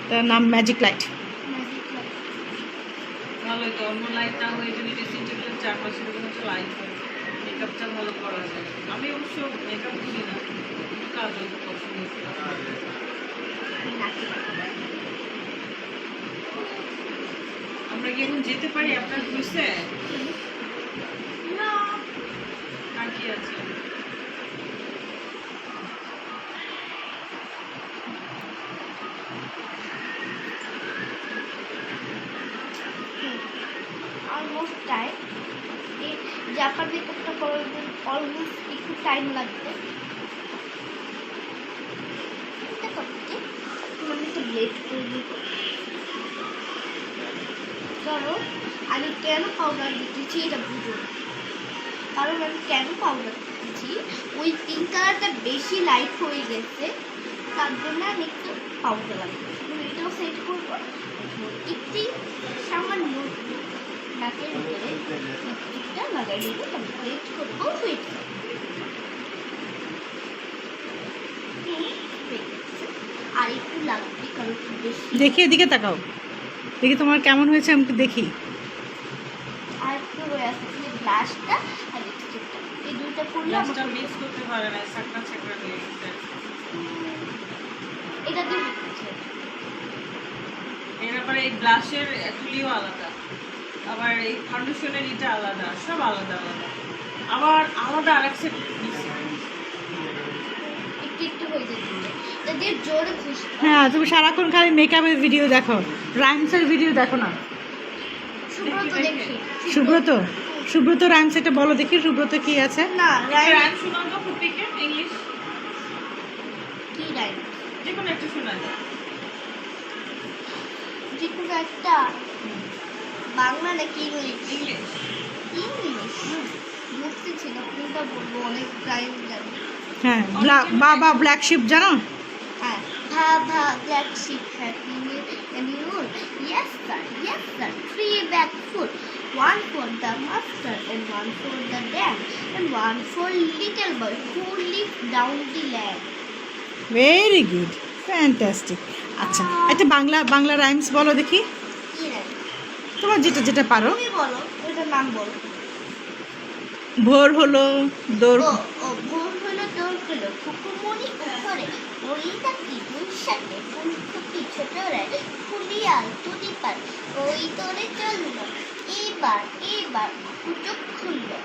তার নাম magic light. ভালোই তো, অন্য লাইট না হয়ে যদি ড্রেসিং টেবিলের চারপাশে এরকম একটা লাইট হয়, মেকআপটা ভালো করা যায়। আমি অবশ্য মেকআপ করি না, কিন্তু কাজল পছন্দ করি। আমরা কি এখন যেতে পারি আপনার ক্রুজে? না, আর কি আছে? Almost time. এই জাপান মেকআপটা করার জন্য অলমোস্ট একটু টাইম লাগবে। এটা করতে আমি একটু ব্লেড করে দিব। ধরো আমি কেন পাউডার দিতেছি এটা বুঝো, কারণ আমি কেন পাউডার দিতেছি, ওই পিঙ্ক কালারটা বেশি লাইট হয়ে গেছে, তার জন্য আমি একটু পাউডার লাগবে। এটাও সেট করবো একটি সামান্য নাকের ভিতরে লিপস্টিকটা লাগাই দিব, ব্লেড করবো। ওয়েট আর একটু লাগবে, কারণ একটু বেশি। দেখি এদিকে তাকাও, দেখি তোমার কেমন হয়েছে আমি একটু দেখি। আর একটু রয়ে আছে ব্লাশটা আর লিপস্টিকটা, এই দুইটা করলে গ্লাসটা মিক্স করতে পারে না, ছাকড়া ছাকড়া হয়ে গেছে। এটা দিয়ে হচ্ছে। এর ব্যাপারে এই ব্লাশের তুলিও আলাদা, আবার এই ফাউন্ডেশনের এটা আলাদা, সব আলাদা আলাদা। আবার আলাদা আরেক সেট দিচ্ছে। একটু একটু হয়ে যাচ্ছে, এটা দিয়ে জোরে খুশি। হ্যাঁ, তুমি সারাক্ষণ খালি মেকআপের ভিডিও দেখো, রাইমসের ভিডিও দেখো না। সুব্রত দেখি। সুব্রত, সুব্রত রাইমস একটা বলো দেখি, সুব্রত কি আছে? না, রাইম শোনাও তো ফুপিকে, ইংলিশ কি রাইম? যে কোনো একটা শোনা যায়। যে কোনো একটা বাংলা নাকি ইংলিশ? ইংলিশ। ইংলিশ বুঝতে ছিল, কোনটা বলবো, অনেক রাইম জানি। হ্যাঁ, বাবা ব্ল্যাক শিপ জানো? হ্যাঁ, baa baa black sheep happy new annual, yes sir, 3 bag food, 1 for the master and 1 for the dam and 1 for little boy who lives down the land. Very good, fantastic. আচ্ছা, একটা Bangla rhymes বলো দেখি, কি rhyme? তোমার যেটা যেটা পারো। তুমি বলো, ওটার নাম বলো। ভোর হলো, দৌড়। ও ভোর হলো দৌড় হলো, কুকুরমণি উপরে বলিটা কি বৈশাখে ফুলকুপি ছোটরা ফুলিয়া তুলি পার, ওই তোরে চললো এবার চোখ খুললো,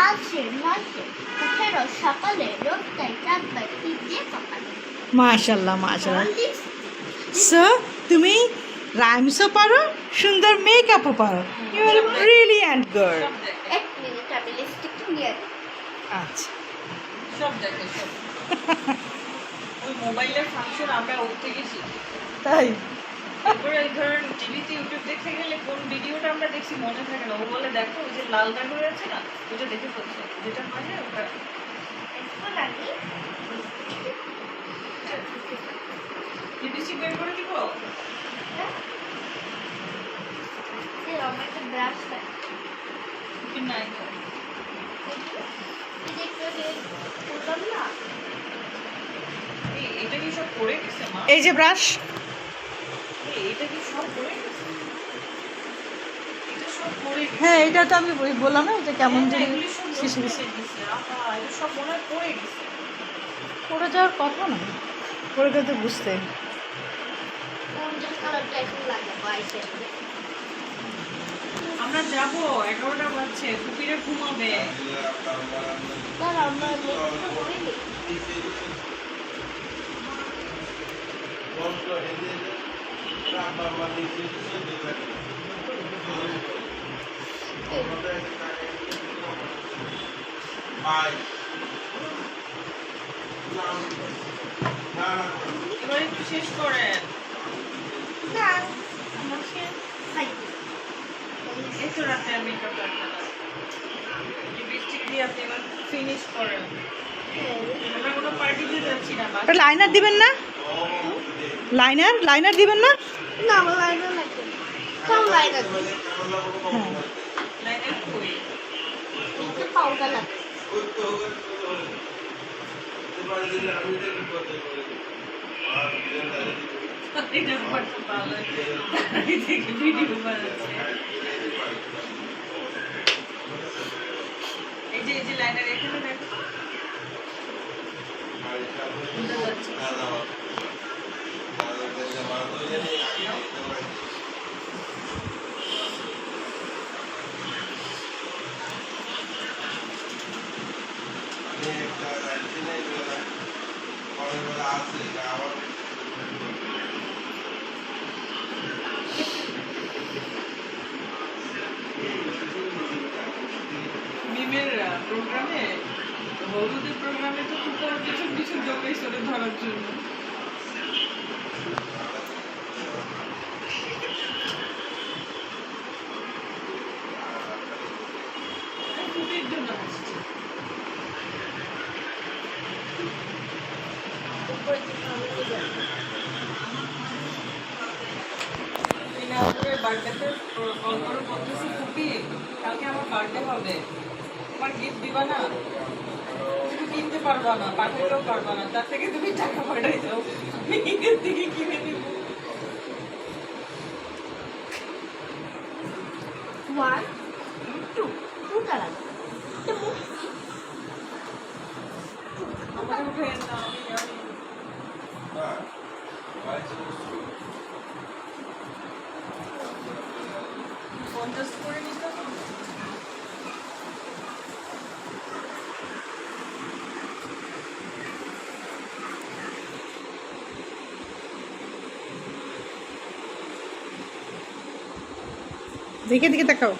আসে মাসে উঠেরো সকালে রোদটাই চাঁদবার দিয়ে সকালে। মাশাআল্লাহ মাশাআল্লাহ। সো তুমি রাইমসও পারো, সুন্দর মেকআপও পারো। You are brilliant girl. সব দেখে, এক মিনিট আমি লিপস্টিকটা নিয়ে আসি। আচ্ছা, সব দেখে, সব। ওই মোবাইলের ফাংশন আমরা ওর থেকে শিখি। তাই? তারপরে এই ধরেন টিভিতে ইউটিউব দেখতে গেলে কোন ভিডিওটা আমরা দেখছি মনে থাকে না, ও বলে দেখো ওই যে লাল দাগ হয়ে আছে না, ওটা দেখে ফেলছে, যেটা হয় না ওটা। এখন আমি লিপস্টিক বের করে দিব। আমার একটা ব্রাশ পাই, কি নাই তো। করলাম না। এটা কি সব পড়ে গেছে মা? এই যে ব্রাশ। এটা কি সব পড়ে গেছে? এটা সব পড়ে গেছে। হ্যাঁ, এটা তো আমি বললাম না, এটা কেমন হ্যাঁ, জানি এগুলি সব শিশির নষ্ট হয়ে গেছে। আহা, এটা সব মনে হয় পড়ে গেছে। পড়ে যাওয়ার কথা না, পড়ে গেলে তো বুঝতে। কোন কালারটা এখন লাগাবো আইশ্যাডো? আমরা যাবো, 11টা বাজছে, কুপিরে ঘুমাবে। দাঁড়া, আমরা মেকআপটা করে নিই। এবার একটু শেষ করেন। না, আমার সে খাই। এত রাতে আর মেকআপ রাখতে না, লিপস্টিক দিয়ে আপনি এবার ফিনিশ করেন। আমরা কোনো পার্টিতে যাচ্ছি না, বাস লাইনার দিবেন না? লাইনার দিবেন না? না, আমার লাইনার লাগবে না। সব লাইনার দিই। হ্যাঁ, লাইনের কই? একটু পাউডার লাগবে। এটা ব্যাপারটা ভালো এই থেকে ভিডিও বানাচ্ছে এই যে লাইনার এখানে দেখো বুঝতে পারছি মিমের প্রোগ্রামে হলুদের প্রোগ্রামে তো খুব কিছু কিছু জমে চলে ধরার জন্য ছুটির জন্য আসছে বার্থডেতে কল করে বলতেছি খুবই কালকে আমার বার্থডে হবে আমার গিফট দিবা না তুমি কিনতে পারবা না পাঠাতেও পারবা না তার থেকে তুমি টাকা পাঠাই দাও আমি ঈদের থেকে কিনে দিব ওয়ান টু দুটা লাগে আমার উঠে না আমি পঞ্চাশ করে নিতে হবে দেখে দেখে তাকাও